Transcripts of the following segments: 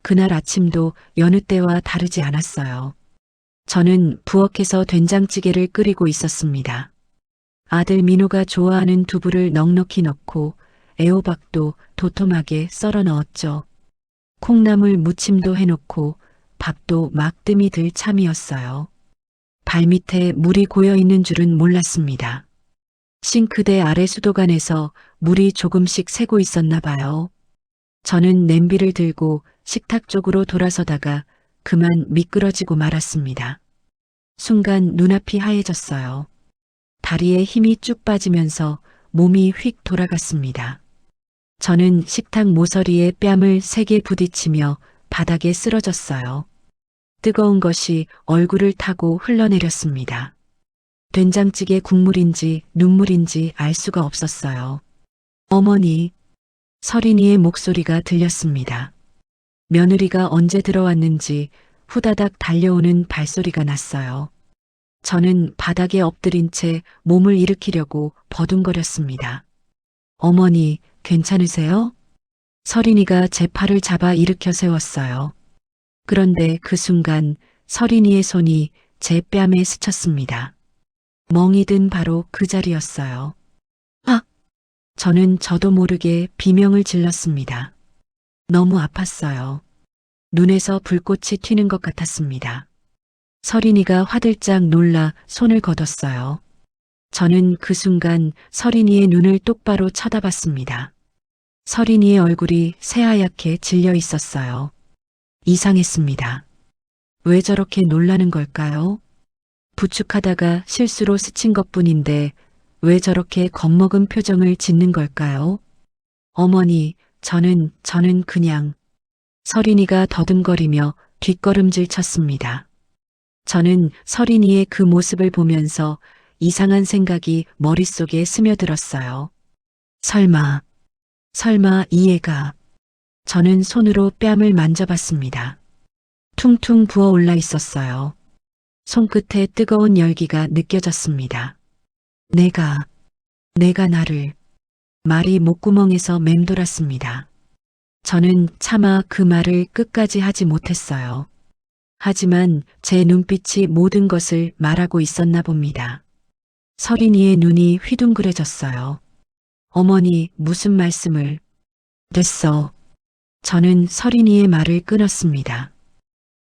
그날 아침도 여느 때와 다르지 않았어요. 저는 부엌에서 된장찌개를 끓이고 있었습니다. 아들 민호가 좋아하는 두부를 넉넉히 넣고 애호박도 도톰하게 썰어 넣었죠. 콩나물 무침도 해놓고 밥도 막뜸이 들 참이었어요. 발밑에 물이 고여 있는 줄은 몰랐습니다. 싱크대 아래 수도관에서 물이 조금씩 새고 있었나 봐요. 저는 냄비를 들고 식탁 쪽으로 돌아서다가 그만 미끄러지고 말았습니다. 순간 눈앞이 하얘졌어요. 다리에 힘이 쭉 빠지면서 몸이 휙 돌아갔습니다. 저는 식탁 모서리에 뺨을 세게 부딪히며 바닥에 쓰러졌어요. 뜨거운 것이 얼굴을 타고 흘러내렸습니다. 된장찌개 국물인지 눈물인지 알 수가 없었어요. 어머니, 서린이의 목소리가 들렸습니다. 며느리가 언제 들어왔는지 후다닥 달려오는 발소리가 났어요. 저는 바닥에 엎드린 채 몸을 일으키려고 버둥거렸습니다. 어머니, 괜찮으세요? 서린이가 제 팔을 잡아 일으켜 세웠어요. 그런데 그 순간 서린이의 손이 제 뺨에 스쳤습니다. 멍이 든 바로 그 자리였어요. 아! 저는 저도 모르게 비명을 질렀습니다. 너무 아팠어요. 눈에서 불꽃이 튀는 것 같았습니다. 서린이가 화들짝 놀라 손을 걷었어요. 저는 그 순간 서린이의 눈을 똑바로 쳐다봤습니다. 서린이의 얼굴이 새하얗게 질려 있었어요. 이상했습니다. 왜 저렇게 놀라는 걸까요? 부축하다가 실수로 스친 것뿐인데 왜 저렇게 겁먹은 표정을 짓는 걸까요? 어머니, 저는 그냥 서린이가 더듬거리며 뒷걸음질 쳤습니다. 저는 서린이의 그 모습을 보면서 이상한 생각이 머릿속에 스며들었어요. 설마 이 애가. 저는 손으로 뺨을 만져봤습니다. 퉁퉁 부어올라 있었어요. 손끝에 뜨거운 열기가 느껴졌습니다. 내가 나를. 말이 목구멍에서 맴돌았습니다. 저는 차마 그 말을 끝까지 하지 못했어요. 하지만 제 눈빛이 모든 것을 말하고 있었나 봅니다. 서린이의 눈이 휘둥그레졌어요. 어머니, 무슨 말씀을. 됐어. 저는 서린이의 말을 끊었습니다.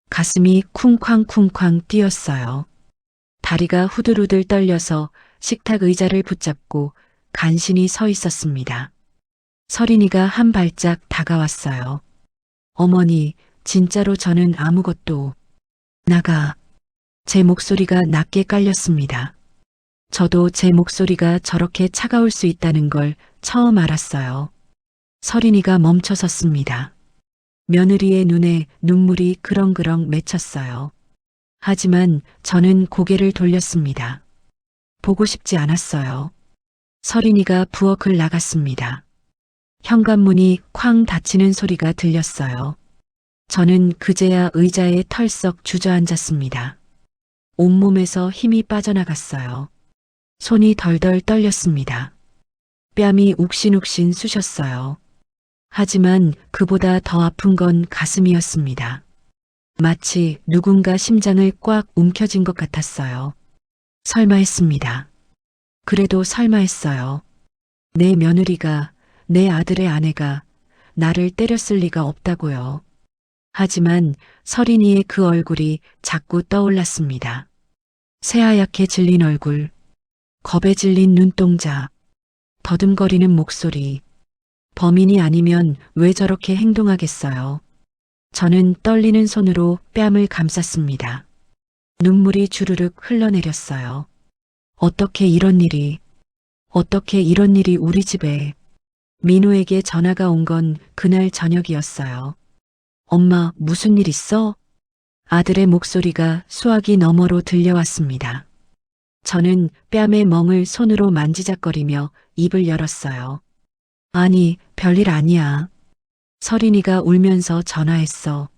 가슴이 쿵쾅쿵쾅 뛰었어요. 다리가 후들후들 떨려서 식탁 의자를 붙잡고 간신히 서 있었습니다. 서린이가 한 발짝 다가왔어요. 어머니, 진짜로 저는 아무것도. 나가. 제 목소리가 낮게 깔렸습니다. 저도 제 목소리가 저렇게 차가울 수 있다는 걸 처음 알았어요. 서린이가 멈춰섰습니다. 며느리의 눈에 눈물이 그렁그렁 맺혔어요. 하지만 저는 고개를 돌렸습니다. 보고 싶지 않았어요. 서린이가 부엌을 나갔습니다. 현관문이 쾅 닫히는 소리가 들렸어요. 저는 그제야 의자에 털썩 주저앉았습니다. 온몸에서 힘이 빠져나갔어요. 손이 덜덜 떨렸습니다. 뺨이 욱신욱신 쑤셨어요. 하지만 그보다 더 아픈 건 가슴이었습니다. 마치 누군가 심장을 꽉 움켜쥔 것 같았어요. 설마 했습니다. 그래도 설마 했어요. 내 며느리가, 내 아들의 아내가 나를 때렸을 리가 없다고요. 하지만 서린이의 그 얼굴이 자꾸 떠올랐습니다. 새하얗게 질린 얼굴, 겁에 질린 눈동자, 더듬거리는 목소리. 범인이 아니면 왜 저렇게 행동하겠어요? 저는 떨리는 손으로 뺨을 감쌌습니다. 눈물이 주르륵 흘러내렸어요. 어떻게 이런 일이 우리 집에. 민호에게 전화가 온 건 그날 저녁이었어요. 엄마, 무슨 일 있어? 아들의 목소리가 수화기 너머로 들려왔습니다. 저는 뺨의 멍을 손으로 만지작거리며 입을 열었어요. 아니, 별일 아니야. 서린이가 울면서 전화했어.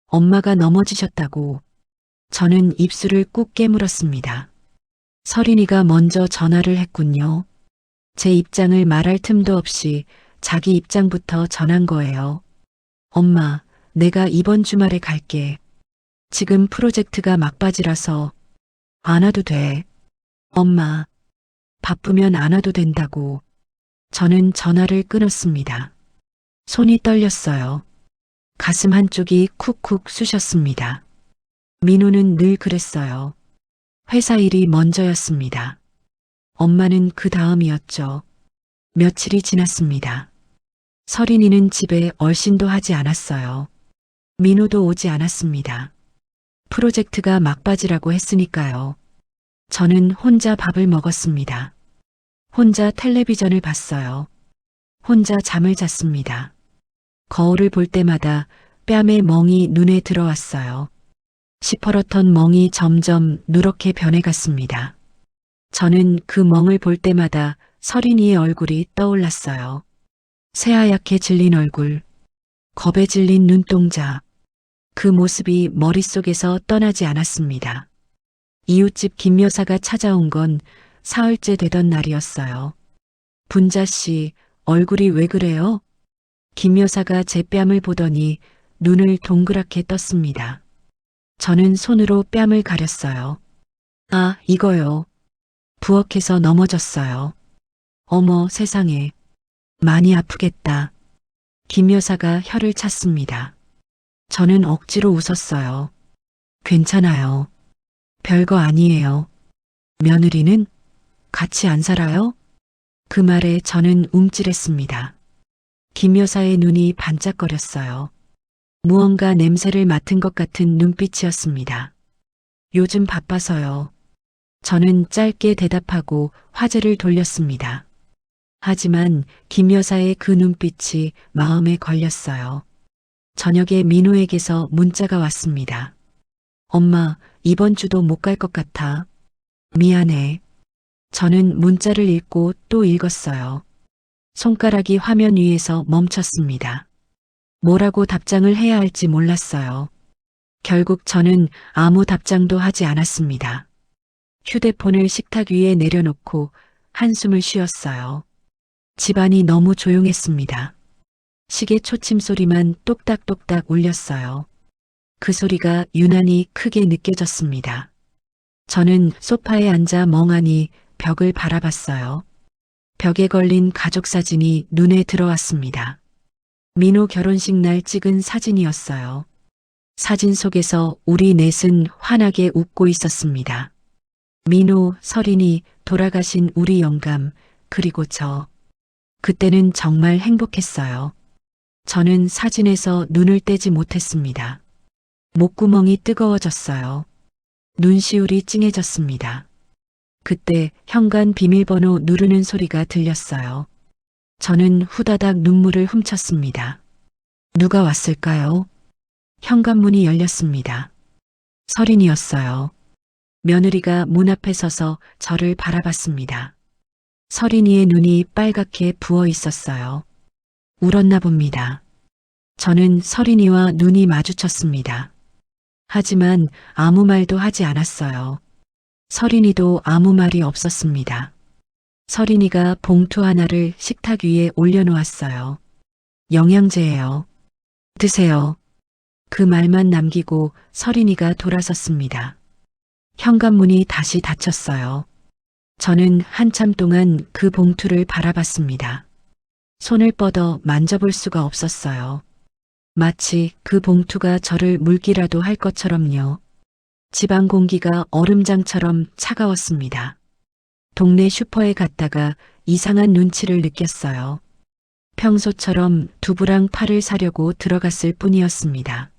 엄마가 넘어지셨다고. 저는 입술을 꾹 깨물었습니다. 서린이가 먼저 전화를 했군요. 제 입장을 말할 틈도 없이 자기 입장부터 전한 거예요. 엄마, 내가 이번 주말에 갈게. 지금 프로젝트가 막바지라서 안 와도 돼. 엄마, 바쁘면 안 와도 된다고. 저는 전화를 끊었습니다. 손이 떨렸어요. 가슴 한쪽이 쿡쿡 쑤셨습니다. 민호는 늘 그랬어요. 회사 일이 먼저였습니다. 엄마는 그 다음이었죠. 며칠이 지났습니다. 서린이는 집에 얼씬도 하지 않았어요. 민호도 오지 않았습니다. 프로젝트가 막바지라고 했으니까요. 저는 혼자 밥을 먹었습니다. 혼자 텔레비전을 봤어요. 혼자 잠을 잤습니다. 거울을 볼 때마다 뺨에 멍이 눈에 들어왔어요. 시퍼렇던 멍이 점점 누렇게 변해갔습니다. 저는 그 멍을 볼 때마다 서린이의 얼굴이 떠올랐어요. 새하얗게 질린 얼굴, 겁에 질린 눈동자. 그 모습이 머릿속에서 떠나지 않았습니다. 이웃집 김 여사가 찾아온 건 사흘째 되던 날이었어요. 분자 씨, 얼굴이 왜 그래요? 김 여사가 제 뺨을 보더니 눈을 동그랗게 떴습니다. 저는 손으로 뺨을 가렸어요. 아, 이거요. 부엌에서 넘어졌어요. 어머, 세상에. 많이 아프겠다. 김 여사가 혀를 찼습니다. 저는 억지로 웃었어요. 괜찮아요. 별거 아니에요. 며느리는 같이 안 살아요? 그 말에 저는 움찔했습니다. 김 여사의 눈이 반짝거렸어요. 무언가 냄새를 맡은 것 같은 눈빛이었습니다. 요즘 바빠서요. 저는 짧게 대답하고 화제를 돌렸습니다. 하지만 김 여사의 그 눈빛이 마음에 걸렸어요. 저녁에 민호에게서 문자가 왔습니다. 엄마, 이번 주도 못 갈 것 같아. 미안해. 저는 문자를 읽고 또 읽었어요. 손가락이 화면 위에서 멈췄습니다. 뭐라고 답장을 해야 할지 몰랐어요. 결국 저는 아무 답장도 하지 않았습니다. 휴대폰을 식탁 위에 내려놓고 한숨을 쉬었어요. 집안이 너무 조용했습니다. 시계 초침 소리만 똑딱똑딱 울렸어요. 그 소리가 유난히 크게 느껴졌습니다. 저는 소파에 앉아 멍하니 벽을 바라봤어요. 벽에 걸린 가족 사진이 눈에 들어왔습니다. 민호 결혼식 날 찍은 사진이었어요. 사진 속에서 우리 넷은 환하게 웃고 있었습니다. 민호, 서린이, 돌아가신 우리 영감, 그리고 저. 그때는 정말 행복했어요. 저는 사진에서 눈을 떼지 못했습니다. 목구멍이 뜨거워졌어요. 눈시울이 찡해졌습니다. 그때 현관 비밀번호 누르는 소리가 들렸어요. 저는 후다닥 눈물을 훔쳤습니다. 누가 왔을까요? 현관문이 열렸습니다. 서린이었어요. 며느리가 문 앞에 서서 저를 바라봤습니다. 서린이의 눈이 빨갛게 부어 있었어요. 울었나 봅니다. 저는 서린이와 눈이 마주쳤습니다. 하지만 아무 말도 하지 않았어요. 서린이도 아무 말이 없었습니다. 서린이가 봉투 하나를 식탁 위에 올려놓았어요. 영양제예요. 드세요. 그 말만 남기고 서린이가 돌아섰습니다. 현관문이 다시 닫혔어요. 저는 한참 동안 그 봉투를 바라봤습니다. 손을 뻗어 만져볼 수가 없었어요. 마치 그 봉투가 저를 물기라도 할 것처럼요. 집안 공기가 얼음장처럼 차가웠습니다. 동네 슈퍼에 갔다가 이상한 눈치를 느꼈어요. 평소처럼 두부랑 파를 사려고 들어갔을 뿐이었습니다.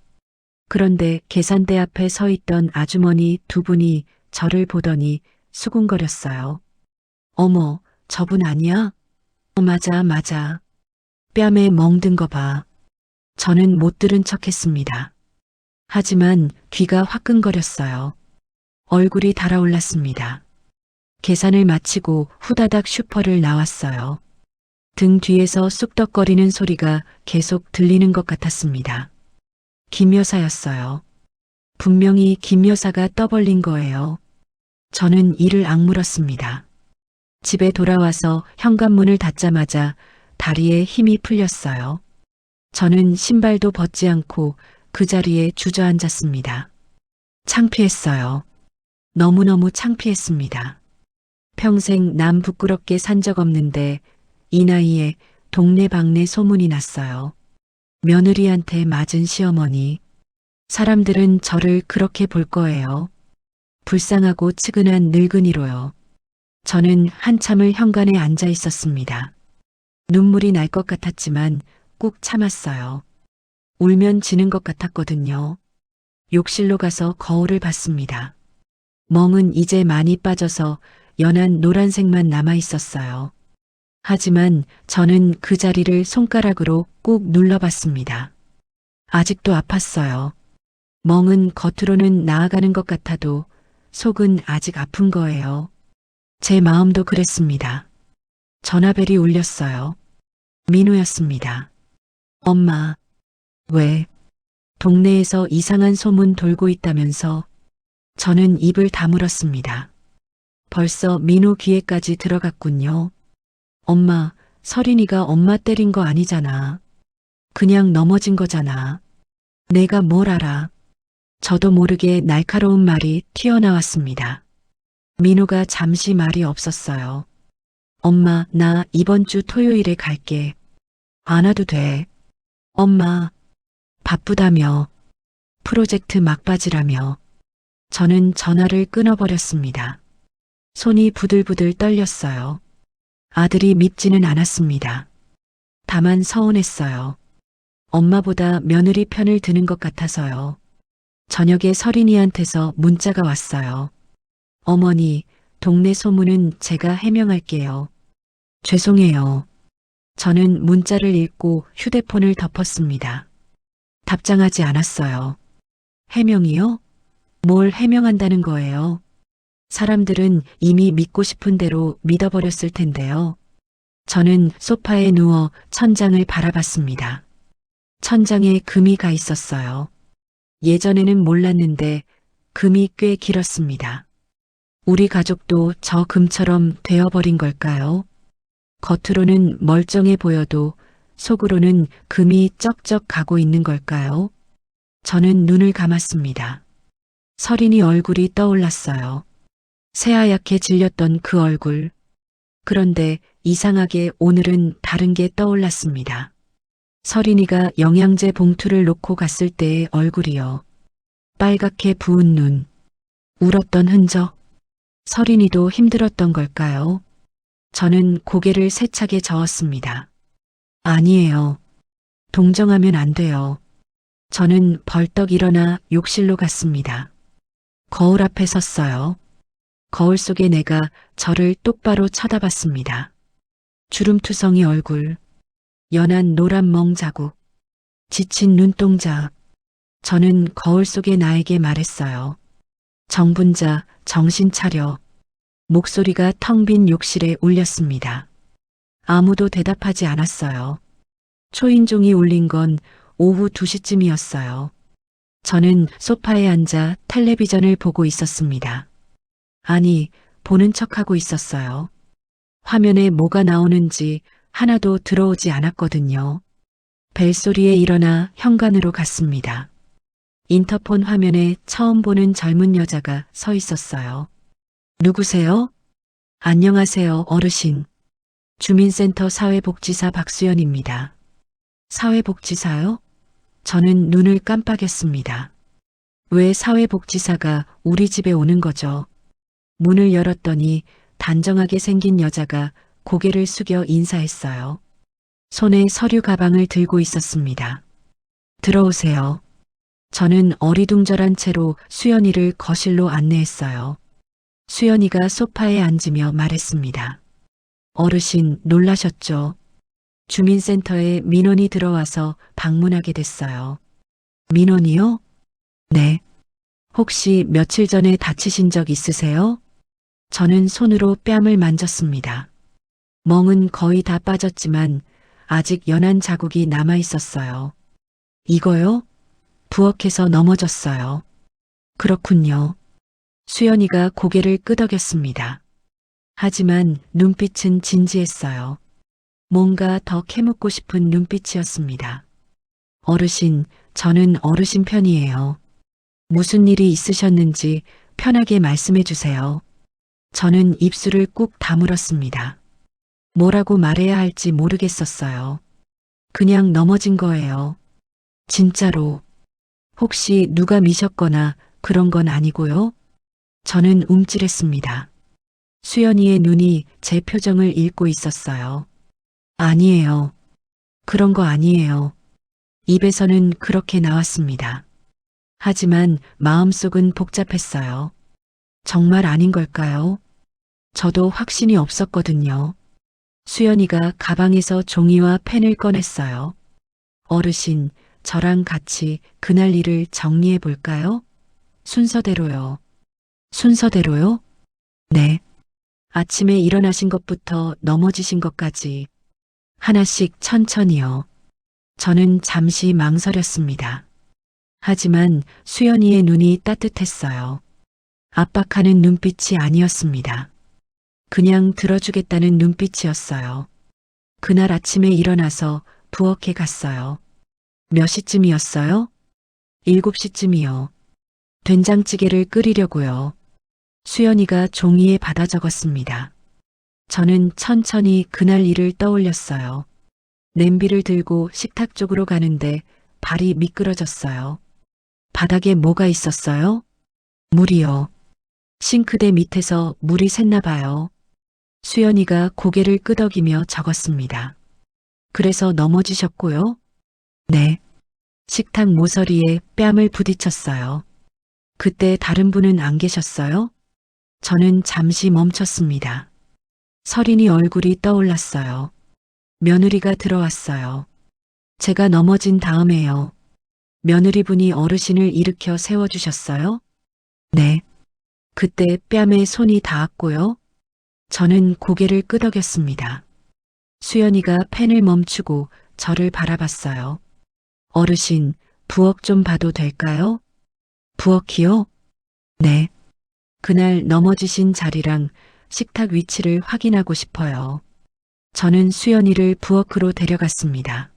그런데 계산대 앞에 서 있던 아주머니 두 분이 저를 보더니 수군거렸어요. 어머, 저분 아니야? 맞아, 맞아. 뺨에 멍든 거 봐. 저는 못 들은 척했습니다. 하지만 귀가 화끈거렸어요. 얼굴이 달아올랐습니다. 계산을 마치고 후다닥 슈퍼를 나왔어요. 등 뒤에서 쑥덕거리는 소리가 계속 들리는 것 같았습니다. 김 여사였어요. 분명히 김 여사가 떠벌린 거예요. 저는 이를 악물었습니다. 집에 돌아와서 현관문을 닫자마자 다리에 힘이 풀렸어요. 저는 신발도 벗지 않고 그 자리에 주저앉았습니다. 창피했어요. 너무너무 창피했습니다. 평생 남 부끄럽게 산 적 없는데 이 나이에 동네방네 소문이 났어요. 며느리한테 맞은 시어머니. 사람들은 저를 그렇게 볼 거예요. 불쌍하고 측은한 늙은이로요. 저는 한참을 현관에 앉아 있었습니다. 눈물이 날 것 같았지만 꾹 참았어요. 울면 지는 것 같았거든요. 욕실로 가서 거울을 봤습니다. 멍은 이제 많이 빠져서 연한 노란색만 남아 있었어요. 하지만 저는 그 자리를 손가락으로 꾹 눌러봤습니다. 아직도 아팠어요. 멍은 겉으로는 나아가는 것 같아도 속은 아직 아픈 거예요. 제 마음도 그랬습니다. 전화벨이 울렸어요. 민호였습니다. 엄마, 왜? 동네에서 이상한 소문 돌고 있다면서 저는 입을 다물었습니다. 벌써 민호 귀에까지 들어갔군요. 엄마, 서린이가 엄마 때린 거 아니잖아. 그냥 넘어진 거잖아. 내가 뭘 알아. 저도 모르게 날카로운 말이 튀어나왔습니다. 민호가 잠시 말이 없었어요. 엄마, 나 이번 주 토요일에 갈게. 안 와도 돼. 엄마, 바쁘다며. 프로젝트 막바지라며. 저는 전화를 끊어버렸습니다. 손이 부들부들 떨렸어요. 아들이 밉지는 않았습니다. 다만 서운했어요. 엄마보다 며느리 편을 드는 것 같아서요. 저녁에 서린이한테서 문자가 왔어요. 어머니, 동네 소문은 제가 해명할게요. 죄송해요. 저는 문자를 읽고 휴대폰을 덮었습니다. 답장하지 않았어요. 해명이요? 뭘 해명한다는 거예요? 사람들은 이미 믿고 싶은 대로 믿어버렸을 텐데요. 저는 소파에 누워 천장을 바라봤습니다. 천장에 금이 가 있었어요. 예전에는 몰랐는데 금이 꽤 길었습니다. 우리 가족도 저 금처럼 되어버린 걸까요? 겉으로는 멀쩡해 보여도 속으로는 금이 쩍쩍 가고 있는 걸까요? 저는 눈을 감았습니다. 서린이 얼굴이 떠올랐어요. 새하얗게 질렸던 그 얼굴. 그런데 이상하게 오늘은 다른 게 떠올랐습니다. 서린이가 영양제 봉투를 놓고 갔을 때의 얼굴이요. 빨갛게 부은 눈. 울었던 흔적. 서린이도 힘들었던 걸까요? 저는 고개를 세차게 저었습니다. 아니에요. 동정하면 안 돼요. 저는 벌떡 일어나 욕실로 갔습니다. 거울 앞에 섰어요. 거울 속에 내가 저를 똑바로 쳐다봤습니다. 주름투성이 얼굴, 연한 노란 멍 자국, 지친 눈동자. 저는 거울 속의 나에게 말했어요. 정분자, 정신 차려. 목소리가 텅 빈 욕실에 울렸습니다. 아무도 대답하지 않았어요. 초인종이 울린 건 오후 2시쯤이었어요. 저는 소파에 앉아 텔레비전을 보고 있었습니다. 아니, 보는 척하고 있었어요. 화면에 뭐가 나오는지 하나도 들어오지 않았거든요. 벨소리에 일어나 현관으로 갔습니다. 인터폰 화면에 처음 보는 젊은 여자가 서 있었어요. 누구세요? 안녕하세요, 어르신. 주민센터 사회복지사 박수연입니다. 사회복지사요? 저는 눈을 깜빡였습니다. 왜 사회복지사가 우리 집에 오는 거죠? 문을 열었더니 단정하게 생긴 여자가 고개를 숙여 인사했어요. 손에 서류 가방을 들고 있었습니다. 들어오세요. 저는 어리둥절한 채로 수연이를 거실로 안내했어요. 수연이가 소파에 앉으며 말했습니다. 어르신 놀라셨죠? 주민센터에 민원이 들어와서 방문하게 됐어요. 민원이요? 네. 혹시 며칠 전에 다치신 적 있으세요? 저는 손으로 뺨을 만졌습니다. 멍은 거의 다 빠졌지만 아직 연한 자국이 남아 있었어요. 이거요? 부엌에서 넘어졌어요. 그렇군요. 수연이가 고개를 끄덕였습니다. 하지만 눈빛은 진지했어요. 뭔가 더 캐묻고 싶은 눈빛이었습니다. 어르신, 저는 어르신 편이에요. 무슨 일이 있으셨는지 편하게 말씀해 주세요. 저는 입술을 꾹 다물었습니다. 뭐라고 말해야 할지 모르겠었어요. 그냥 넘어진 거예요. 진짜로. 혹시 누가 미셨거나 그런 건 아니고요? 저는 움찔했습니다. 수연이의 눈이 제 표정을 읽고 있었어요. 아니에요. 그런 거 아니에요. 입에서는 그렇게 나왔습니다. 하지만 마음속은 복잡했어요. 정말 아닌 걸까요? 저도 확신이 없었거든요. 수연이가 가방에서 종이와 펜을 꺼냈어요. 어르신, 저랑 같이 그날 일을 정리해 볼까요? 순서대로요. 순서대로요? 네. 아침에 일어나신 것부터 넘어지신 것까지 하나씩 천천히요. 저는 잠시 망설였습니다. 하지만 수연이의 눈이 따뜻했어요. 압박하는 눈빛이 아니었습니다. 그냥 들어주겠다는 눈빛이었어요. 그날 아침에 일어나서 부엌에 갔어요. 몇 시쯤이었어요? 7시쯤이요. 된장찌개를 끓이려고요. 수연이가 종이에 받아 적었습니다. 저는 천천히 그날 일을 떠올렸어요. 냄비를 들고 식탁 쪽으로 가는데 발이 미끄러졌어요. 바닥에 뭐가 있었어요? 물이요. 싱크대 밑에서 물이 샜나 봐요. 수연이가 고개를 끄덕이며 적었습니다. 그래서 넘어지셨고요? 네. 식탁 모서리에 뺨을 부딪혔어요. 그때 다른 분은 안 계셨어요? 저는 잠시 멈췄습니다. 서린이 얼굴이 떠올랐어요. 며느리가 들어왔어요. 제가 넘어진 다음에요. 며느리분이 어르신을 일으켜 세워주셨어요? 네. 그때 뺨에 손이 닿았고요. 저는 고개를 끄덕였습니다. 수연이가 펜을 멈추고 저를 바라봤어요. 어르신, 부엌 좀 봐도 될까요? 부엌이요? 네. 그날 넘어지신 자리랑 식탁 위치를 확인하고 싶어요. 저는 수연이를 부엌으로 데려갔습니다.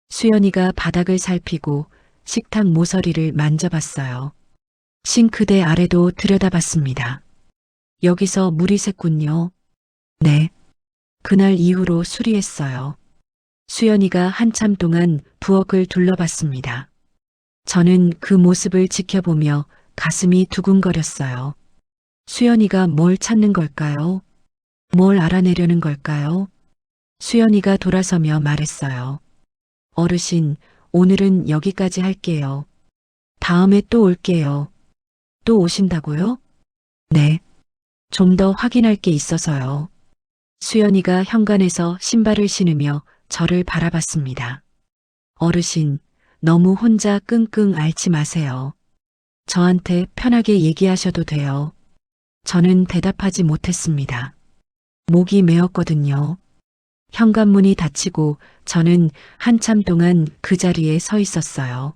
수연이가 바닥을 살피고 식탁 모서리를 만져봤어요. 싱크대 아래도 들여다봤습니다. 여기서 물이 샜군요. 네. 그날 이후로 수리했어요. 수연이가 한참 동안 부엌을 둘러봤습니다. 저는 그 모습을 지켜보며 가슴이 두근거렸어요. 수연이가 뭘 찾는 걸까요? 뭘 알아내려는 걸까요? 수연이가 돌아서며 말했어요. 어르신, 오늘은 여기까지 할게요. 다음에 또 올게요. 또 오신다고요? 네. 좀 더 확인할 게 있어서요. 수연이가 현관에서 신발을 신으며 저를 바라봤습니다. 어르신, 너무 혼자 끙끙 앓지 마세요. 저한테 편하게 얘기하셔도 돼요. 저는 대답하지 못했습니다. 목이 메었거든요. 현관문이 닫히고 저는 한참 동안 그 자리에 서 있었어요.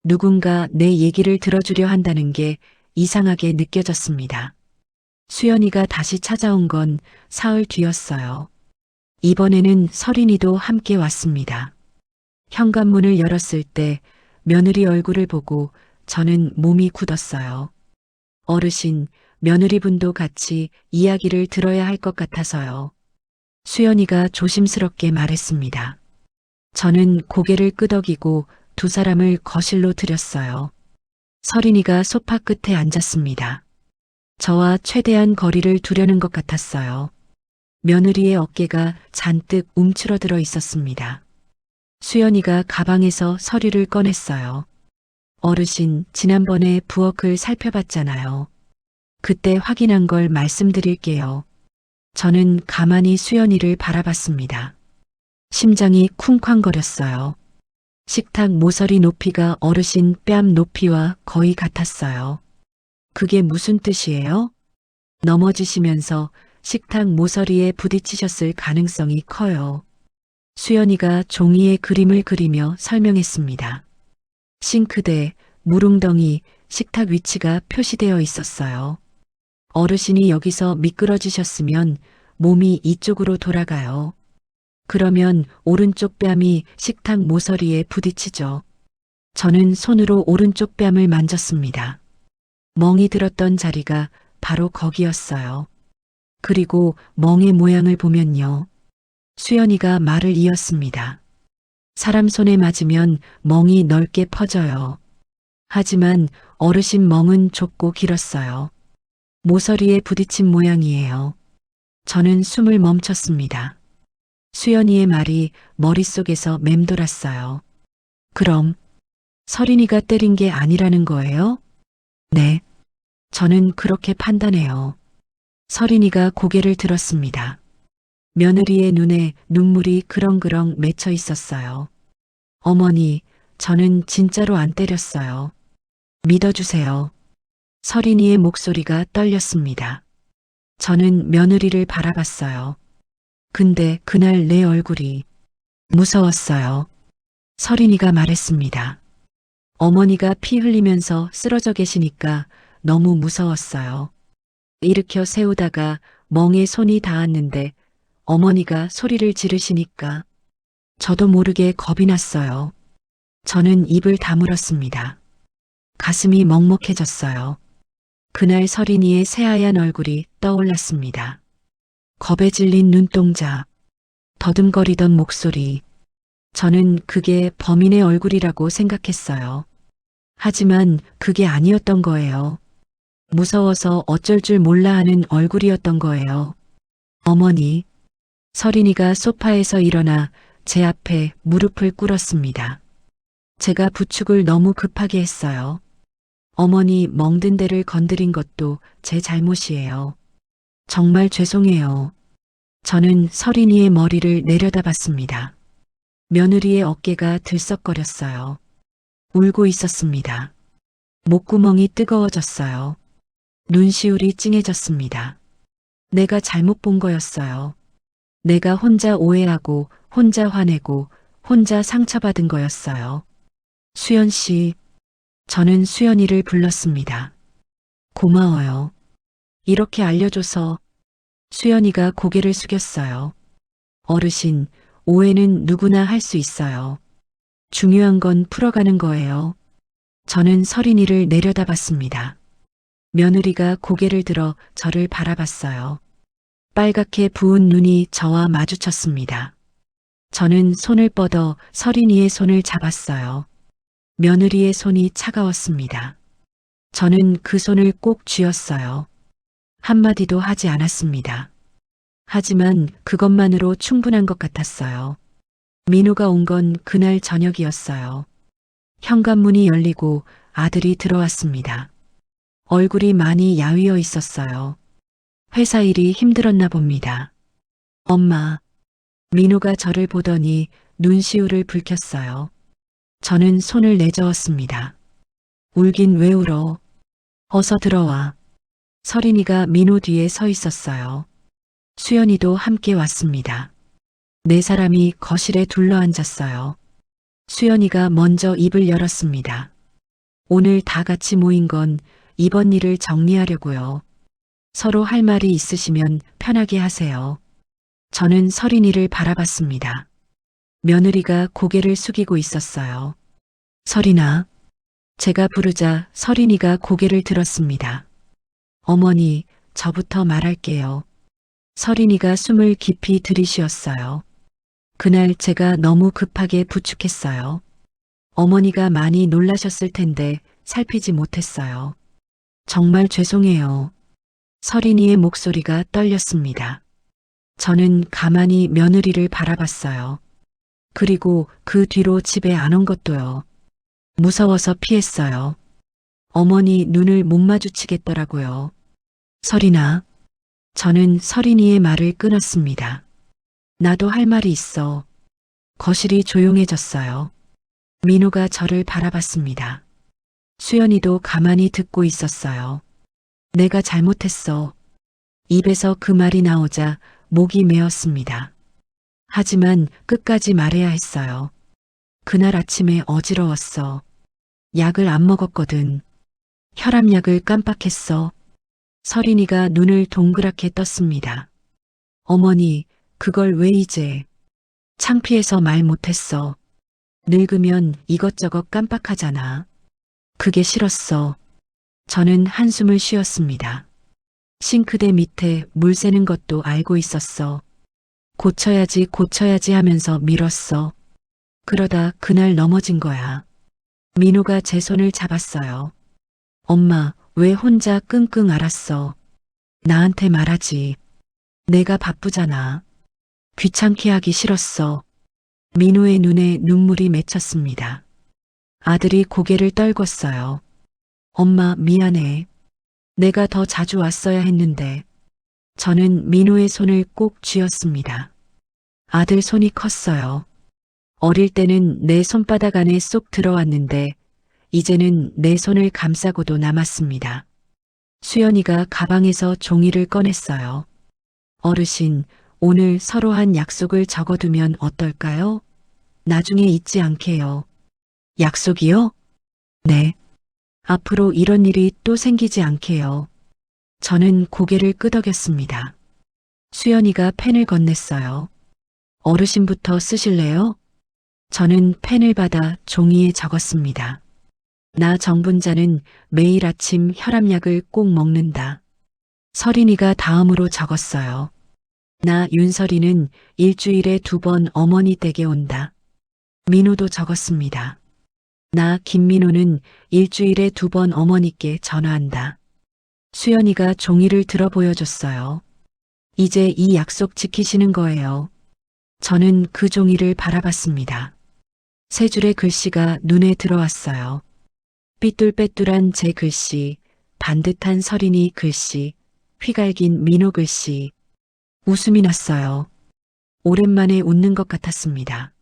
누군가 내 얘기를 들어주려 한다는 게 이상하게 느껴졌습니다. 수연이가 다시 찾아온 건 사흘 뒤였어요. 이번에는 서린이도 함께 왔습니다. 현관문을 열었을 때 며느리 얼굴을 보고 저는 몸이 굳었어요. 어르신, 며느리분도 같이 이야기를 들어야 할 것 같아서요. 수연이가 조심스럽게 말했습니다. 저는 고개를 끄덕이고 두 사람을 거실로 들였어요. 서린이가 소파 끝에 앉았습니다. 저와 최대한 거리를 두려는 것 같았어요. 며느리의 어깨가 잔뜩 움츠러들어 있었습니다. 수연이가 가방에서 서류를 꺼냈어요. 어르신, 지난번에 부엌을 살펴봤잖아요. 그때 확인한 걸 말씀드릴게요. 저는 가만히 수연이를 바라봤습니다. 심장이 쿵쾅거렸어요. 식탁 모서리 높이가 어르신 뺨 높이와 거의 같았어요. 그게 무슨 뜻이에요? 넘어지시면서 식탁 모서리에 부딪히셨을 가능성이 커요. 수연이가 종이에 그림을 그리며 설명했습니다. 싱크대, 물웅덩이, 식탁 위치가 표시되어 있었어요. 어르신이 여기서 미끄러지셨으면 몸이 이쪽으로 돌아가요. 그러면 오른쪽 뺨이 식탁 모서리에 부딪히죠. 저는 손으로 오른쪽 뺨을 만졌습니다. 멍이 들었던 자리가 바로 거기였어요. 그리고 멍의 모양을 보면요. 수연이가 말을 이었습니다. 사람 손에 맞으면 멍이 넓게 퍼져요. 하지만 어르신 멍은 좁고 길었어요. 모서리에 부딪힌 모양이에요. 저는 숨을 멈췄습니다. 수연이의 말이 머릿속에서 맴돌았어요. 그럼 서린이가 때린 게 아니라는 거예요? 네. 저는 그렇게 판단해요. 서린이가 고개를 들었습니다. 며느리의 눈에 눈물이 그렁그렁 맺혀 있었어요. 어머니, 저는 진짜로 안 때렸어요. 믿어주세요. 서린이의 목소리가 떨렸습니다. 저는 며느리를 바라봤어요. 근데 그날 내 얼굴이 무서웠어요. 서린이가 말했습니다. 어머니가 피 흘리면서 쓰러져 계시니까 너무 무서웠어요. 일으켜 세우다가 멍에 손이 닿았는데 어머니가 소리를 지르시니까 저도 모르게 겁이 났어요. 저는 입을 다물었습니다. 가슴이 먹먹해졌어요. 그날 서린이의 새하얀 얼굴이 떠올랐습니다. 겁에 질린 눈동자, 더듬거리던 목소리. 저는 그게 범인의 얼굴이라고 생각했어요. 하지만 그게 아니었던 거예요. 무서워서 어쩔 줄 몰라 하는 얼굴이었던 거예요. 어머니, 서린이가 소파에서 일어나 제 앞에 무릎을 꿇었습니다. 제가 부축을 너무 급하게 했어요. 어머니 멍든 데를 건드린 것도 제 잘못이에요. 정말 죄송해요. 저는 서린이의 머리를 내려다봤습니다. 며느리의 어깨가 들썩거렸어요. 울고 있었습니다. 목구멍이 뜨거워졌어요. 눈시울이 찡해졌습니다. 내가 잘못 본 거였어요. 내가 혼자 오해하고 혼자 화내고 혼자 상처받은 거였어요. 수연 씨, 저는 수연이를 불렀습니다. 고마워요. 이렇게 알려줘서. 수연이가 고개를 숙였어요. 어르신, 오해는 누구나 할 수 있어요. 중요한 건 풀어가는 거예요. 저는 서린이를 내려다봤습니다. 며느리가 고개를 들어 저를 바라봤어요. 빨갛게 부은 눈이 저와 마주쳤습니다. 저는 손을 뻗어 서린이의 손을 잡았어요. 며느리의 손이 차가웠습니다. 저는 그 손을 꼭 쥐었어요. 한마디도 하지 않았습니다. 하지만 그것만으로 충분한 것 같았어요. 민호가 온 건 그날 저녁이었어요. 현관문이 열리고 아들이 들어왔습니다. 얼굴이 많이 야위어 있었어요. 회사 일이 힘들었나 봅니다. 엄마, 민호가 저를 보더니 눈시울을 붉혔어요. 저는 손을 내저었습니다. 울긴 왜 울어? 어서 들어와. 서린이가 민호 뒤에 서 있었어요. 수연이도 함께 왔습니다. 네 사람이 거실에 둘러앉았어요. 수연이가 먼저 입을 열었습니다. 오늘 다 같이 모인 건 이번 일을 정리하려고요. 서로 할 말이 있으시면 편하게 하세요. 저는 서린이를 바라봤습니다. 며느리가 고개를 숙이고 있었어요. 서린아. 제가 부르자 서린이가 고개를 들었습니다. 어머니, 저부터 말할게요. 서린이가 숨을 깊이 들이쉬었어요. 그날 제가 너무 급하게 부축했어요. 어머니가 많이 놀라셨을 텐데 살피지 못했어요. 정말 죄송해요. 서린이의 목소리가 떨렸습니다. 저는 가만히 며느리를 바라봤어요. 그리고 그 뒤로 집에 안 온 것도요. 무서워서 피했어요. 어머니 눈을 못 마주치겠더라고요. 서린아. 저는 서린이의 말을 끊었습니다. 나도 할 말이 있어. 거실이 조용해졌어요. 민호가 저를 바라봤습니다. 수연이도 가만히 듣고 있었어요. 내가 잘못했어. 입에서 그 말이 나오자 목이 메었습니다. 하지만 끝까지 말해야 했어요. 그날 아침에 어지러웠어. 약을 안 먹었거든. 혈압약을 깜빡했어. 서린이가 눈을 동그랗게 떴습니다. 어머니, 그걸 왜 이제? 창피해서 말 못했어. 늙으면 이것저것 깜빡하잖아. 그게 싫었어. 저는 한숨을 쉬었습니다. 싱크대 밑에 물 새는 것도 알고 있었어. 고쳐야지 하면서 미뤘어. 그러다 그날 넘어진 거야. 민호가 제 손을 잡았어요. 엄마, 왜 혼자 끙끙 앓았어? 나한테 말하지. 내가 바쁘잖아. 귀찮게 하기 싫었어. 민호의 눈에 눈물이 맺혔습니다. 아들이 고개를 떨궜어요. 엄마, 미안해. 내가 더 자주 왔어야 했는데. 저는 민호의 손을 꼭 쥐었습니다. 아들 손이 컸어요. 어릴 때는 내 손바닥 안에 쏙 들어왔는데 이제는 내 손을 감싸고도 남았습니다. 수연이가 가방에서 종이를 꺼냈어요. 어르신, 오늘 서로 한 약속을 적어두면 어떨까요? 나중에 잊지 않게요. 약속이요? 네. 앞으로 이런 일이 또 생기지 않게요. 저는 고개를 끄덕였습니다. 수연이가 펜을 건넸어요. 어르신부터 쓰실래요? 저는 펜을 받아 종이에 적었습니다. 나 정분자는 매일 아침 혈압약을 꼭 먹는다. 서린이가 다음으로 적었어요. 나 윤서리는 일주일에 2번 어머니 댁에 온다. 민호도 적었습니다. 나 김민호는 일주일에 2번 어머니께 전화한다. 수연이가 종이를 들어 보여줬어요. 이제 이 약속 지키시는 거예요. 저는 그 종이를 바라봤습니다. 세 줄의 글씨가 눈에 들어왔어요. 삐뚤빼뚤한 제 글씨, 반듯한 서린이 글씨, 휘갈긴 민호 글씨. 웃음이 났어요. 오랜만에 웃는 것 같았습니다.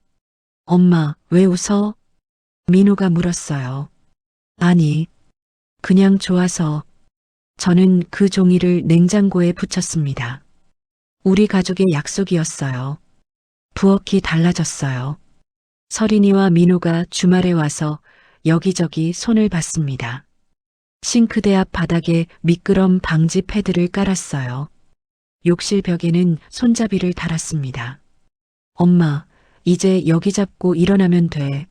엄마, 왜 웃어? 민호가 물었어요. 아니, 그냥 좋아서. 저는 그 종이를 냉장고에 붙였습니다. 우리 가족의 약속이었어요. 부엌이 달라졌어요. 서린이와 민호가 주말에 와서 여기저기 손을 봤습니다. 싱크대 앞 바닥에 미끄럼 방지 패드를 깔았어요. 욕실 벽에는 손잡이를 달았습니다. 엄마, 이제 여기 잡고 일어나면 돼.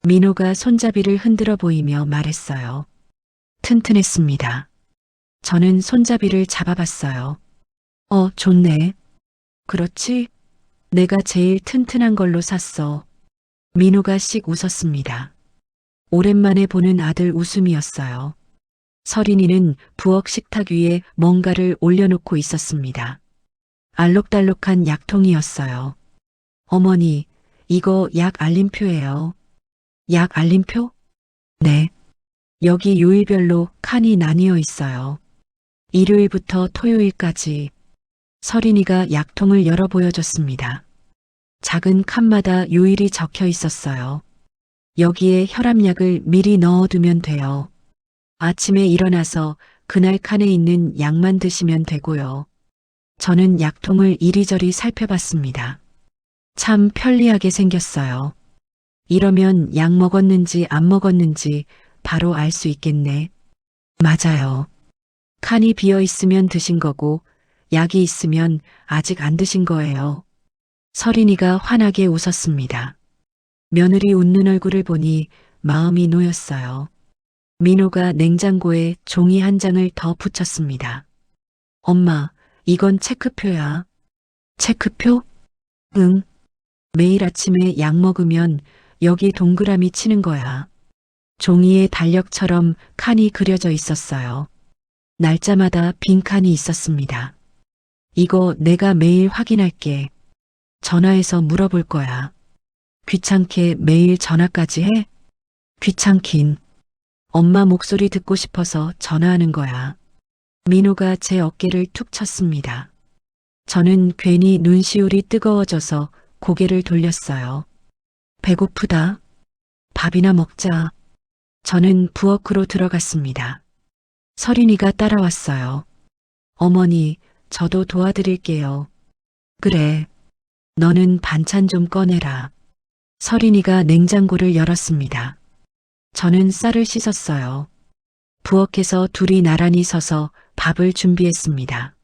민호가 손잡이를 흔들어 보이며 말했어요. 튼튼했습니다. 저는 손잡이를 잡아봤어요. 좋네. 그렇지? 내가 제일 튼튼한 걸로 샀어. 민호가 씩 웃었습니다. 오랜만에 보는 아들 웃음이었어요. 서린이는 부엌 식탁 위에 뭔가를 올려놓고 있었습니다. 알록달록한 약통이었어요. 어머니, 이거 약 알림표예요. 약 알림표? 네. 여기 요일별로 칸이 나뉘어 있어요. 일요일부터 토요일까지. 서린이가 약통을 열어 보여줬습니다. 작은 칸마다 요일이 적혀 있었어요. 여기에 혈압약을 미리 넣어두면 돼요. 아침에 일어나서 그날 칸에 있는 약만 드시면 되고요. 저는 약통을 이리저리 살펴봤습니다. 참 편리하게 생겼어요. 이러면 약 먹었는지 안 먹었는지 바로 알 수 있겠네. 맞아요. 칸이 비어 있으면 드신 거고 약이 있으면 아직 안 드신 거예요. 서린이가 환하게 웃었습니다. 며느리 웃는 얼굴을 보니 마음이 놓였어요. 민호가 냉장고에 종이 한 장을 더 붙였습니다. 엄마, 이건 체크표야. 체크표? 응. 매일 아침에 약 먹으면 여기 동그라미 치는 거야. 종이에 달력처럼 칸이 그려져 있었어요. 날짜마다 빈 칸이 있었습니다. 이거 내가 매일 확인할게. 전화해서 물어볼 거야. 귀찮게 매일 전화까지 해? 귀찮긴. 엄마 목소리 듣고 싶어서 전화하는 거야. 민호가 제 어깨를 툭 쳤습니다. 저는 괜히 눈시울이 뜨거워져서 고개를 돌렸어요. 배고프다. 밥이나 먹자. 저는 부엌으로 들어갔습니다. 서린이가 따라왔어요. 어머니, 저도 도와드릴게요. 그래. 너는 반찬 좀 꺼내라. 서린이가 냉장고를 열었습니다. 저는 쌀을 씻었어요. 부엌에서 둘이 나란히 서서 밥을 준비했습니다.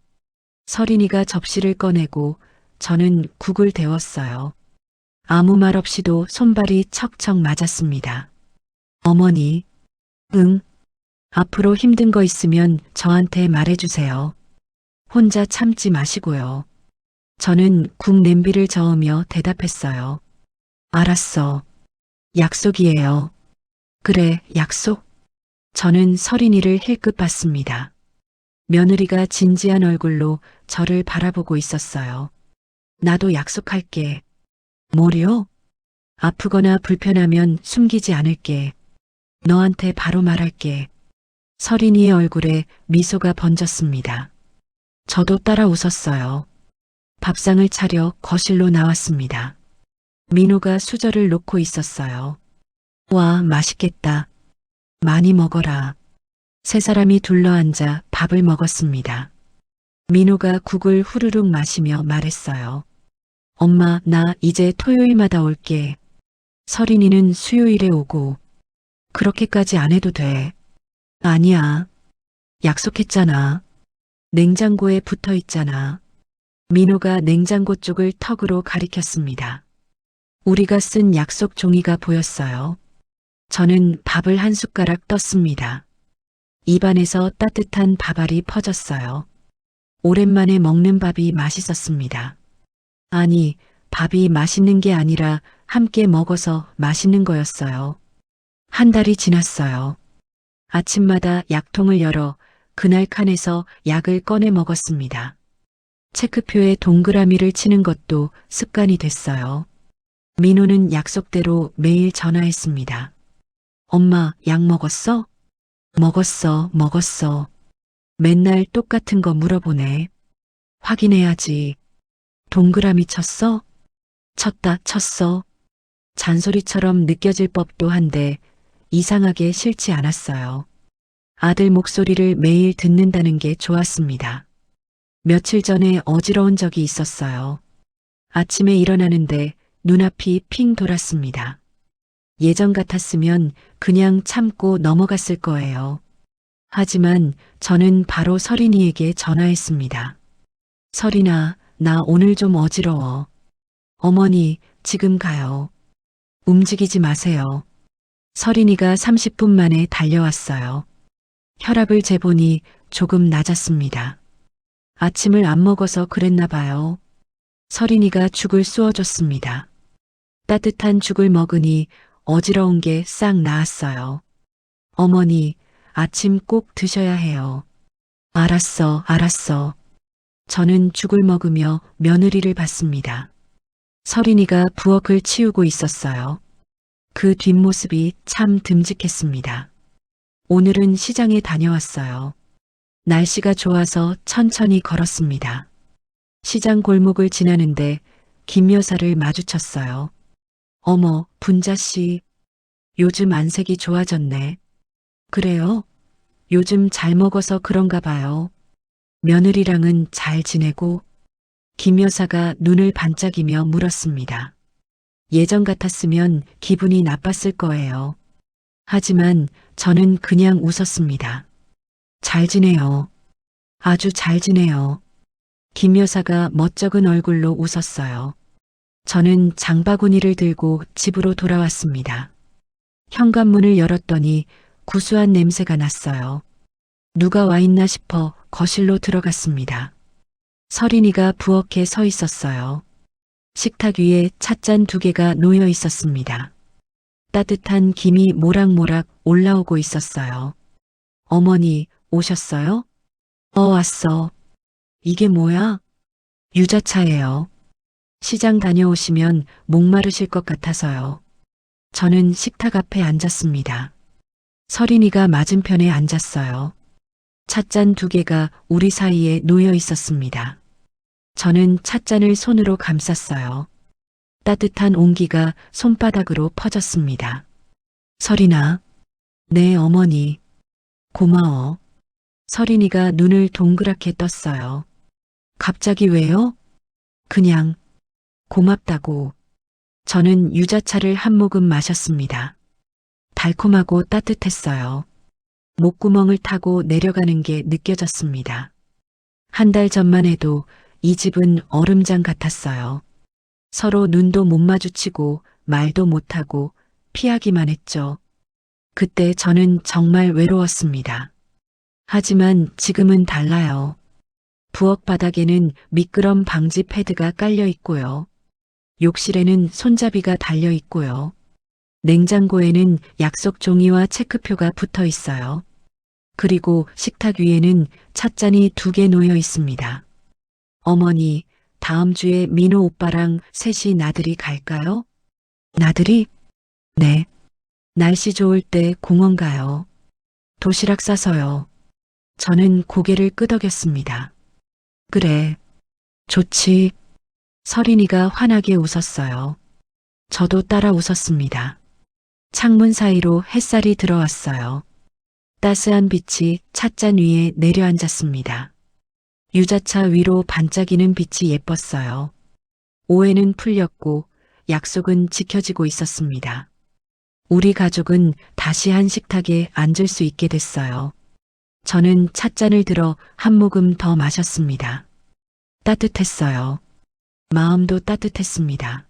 서린이가 접시를 꺼내고 저는 국을 데웠어요. 아무 말 없이도 손발이 척척 맞았습니다. 어머니, 응, 앞으로 힘든 거 있으면 저한테 말해주세요. 혼자 참지 마시고요. 저는 국 냄비를 저으며 대답했어요. 알았어. 약속이에요. 그래, 약속. 저는 서린이를 힐끗 봤습니다. 며느리가 진지한 얼굴로 저를 바라보고 있었어요. 나도 약속할게. 뭐요? 아프거나 불편하면 숨기지 않을게. 너한테 바로 말할게. 서린이의 얼굴에 미소가 번졌습니다. 저도 따라 웃었어요. 밥상을 차려 거실로 나왔습니다. 민호가 수저를 놓고 있었어요. 와, 맛있겠다. 많이 먹어라. 세 사람이 둘러앉아 밥을 먹었습니다. 민호가 국을 후루룩 마시며 말했어요. 엄마, 나 이제 토요일마다 올게. 서린이는 수요일에 오고. 그렇게까지 안 해도 돼. 아니야. 약속했잖아. 냉장고에 붙어 있잖아. 민호가 냉장고 쪽을 턱으로 가리켰습니다. 우리가 쓴 약속 종이가 보였어요. 저는 밥을 한 숟가락 떴습니다. 입안에서 따뜻한 밥알이 퍼졌어요. 오랜만에 먹는 밥이 맛있었습니다. 아니, 밥이 맛있는 게 아니라 함께 먹어서 맛있는 거였어요. 한 달이 지났어요. 아침마다 약통을 열어 그날 칸에서 약을 꺼내 먹었습니다. 체크표에 동그라미를 치는 것도 습관이 됐어요. 민호는 약속대로 매일 전화했습니다. 엄마, 약 먹었어? 먹었어. 맨날 똑같은 거 물어보네. 확인해야지. 동그라미 쳤어? 쳤어. 잔소리처럼 느껴질 법도 한데 이상하게 싫지 않았어요. 아들 목소리를 매일 듣는다는 게 좋았습니다. 며칠 전에 어지러운 적이 있었어요. 아침에 일어나는데 눈앞이 핑 돌았습니다. 예전 같았으면 그냥 참고 넘어갔을 거예요. 하지만 저는 바로 서린이에게 전화했습니다. 서린아, 나 오늘 좀 어지러워. 어머니, 지금 가요. 움직이지 마세요. 서린이가 30분 만에 달려왔어요. 혈압을 재보니 조금 낮았습니다. 아침을 안 먹어서 그랬나 봐요. 서린이가 죽을 쑤어줬습니다. 따뜻한 죽을 먹으니 어지러운 게 싹 나았어요. 어머니, 아침 꼭 드셔야 해요. 알았어. 저는 죽을 먹으며 며느리를 봤습니다. 서린이가 부엌을 치우고 있었어요. 그 뒷모습이 참 듬직했습니다. 오늘은 시장에 다녀왔어요. 날씨가 좋아서 천천히 걸었습니다. 시장 골목을 지나는데 김 여사를 마주쳤어요. 어머, 분자씨. 요즘 안색이 좋아졌네. 그래요? 요즘 잘 먹어서 그런가 봐요. 며느리랑은 잘 지내고? 김 여사가 눈을 반짝이며 물었습니다. 예전 같았으면 기분이 나빴을 거예요. 하지만 저는 그냥 웃었습니다. 잘 지내요. 아주 잘 지내요. 김 여사가 멋쩍은 얼굴로 웃었어요. 저는 장바구니를 들고 집으로 돌아왔습니다. 현관문을 열었더니 구수한 냄새가 났어요. 누가 와 있나 싶어 거실로 들어갔습니다. 서린이가 부엌에 서 있었어요. 식탁 위에 찻잔 2개가 놓여 있었습니다. 따뜻한 김이 모락모락 올라오고 있었어요. 어머니, 오셨어요? 왔어. 이게 뭐야? 유자차예요. 시장 다녀오시면 목마르실 것 같아서요. 저는 식탁 앞에 앉았습니다. 서린이가 맞은편에 앉았어요. 찻잔 2개가 우리 사이에 놓여 있었습니다. 저는 찻잔을 손으로 감쌌어요. 따뜻한 온기가 손바닥으로 퍼졌습니다. 서린아. 네, 어머니. 고마워. 서린이가 눈을 동그랗게 떴어요. 갑자기 왜요? 그냥 고맙다고. 저는 유자차를 한 모금 마셨습니다. 달콤하고 따뜻했어요. 목구멍을 타고 내려가는 게 느껴졌습니다. 한 달 전만 해도 이 집은 얼음장 같았어요. 서로 눈도 못 마주치고 말도 못하고 피하기만 했죠. 그때 저는 정말 외로웠습니다. 하지만 지금은 달라요. 부엌 바닥에는 미끄럼 방지 패드가 깔려 있고요. 욕실에는 손잡이가 달려 있고요. 냉장고에는 약속 종이와 체크표가 붙어 있어요. 그리고 식탁 위에는 찻잔이 2개 놓여 있습니다. 어머니, 다음 주에 민호 오빠랑 셋이 나들이 갈까요? 나들이? 네. 날씨 좋을 때 공원 가요. 도시락 싸서요. 저는 고개를 끄덕였습니다. 그래. 좋지. 서린이가 환하게 웃었어요. 저도 따라 웃었습니다. 창문 사이로 햇살이 들어왔어요. 따스한 빛이 찻잔 위에 내려앉았습니다. 유자차 위로 반짝이는 빛이 예뻤어요. 오해는 풀렸고 약속은 지켜지고 있었습니다. 우리 가족은 다시 한 식탁에 앉을 수 있게 됐어요. 저는 찻잔을 들어 한 모금 더 마셨습니다. 따뜻했어요. 마음도 따뜻했습니다.